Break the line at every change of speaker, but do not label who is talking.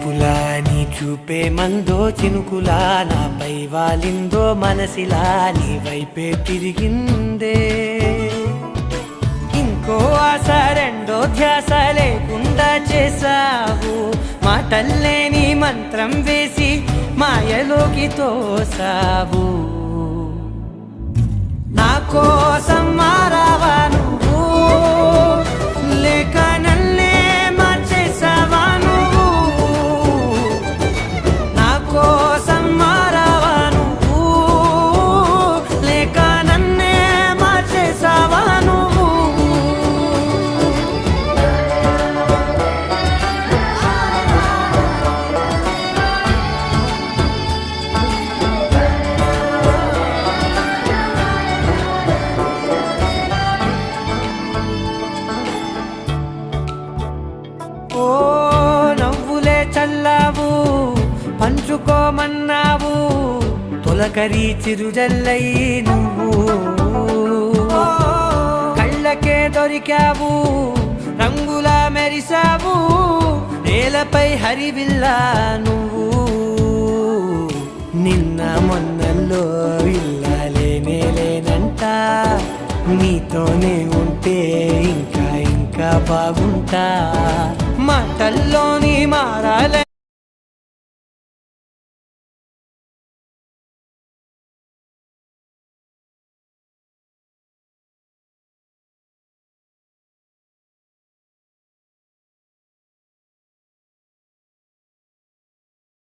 చూపులా నీ చూపే మందో చినుకులా నాపై వాలిందో మనసిలా నీ వైపే తిరిగిందే ఇంకో ఆశ రెండో ధ్యాస లేకుండా చేసావు మాటల్లే నీ మంత్రం వేసి మాయలోకి తోసావు నా కోసం మారావా నువ్వు లేక నన్నే మార్చేసావా నువ్వు నా కోసం మారావా నువ్వు లేక నన్నే మార్చేసావా నువ్వు ఓ నవ్వులే చల్లావు పంచుకోమన్నావు తొలకరి చిరుజల్లై నువ్వు కళ్ళకే దొరికావు రంగులా మెరిసావు నేలపై హరివిల్లా నువ్వు నిన్న మొన్నల్లో ఇల్లాలేనే లేనంట నీతోనే ఉంటే ఇంకా ఇంకా బాగుంటా మాటల్లోని మారాలే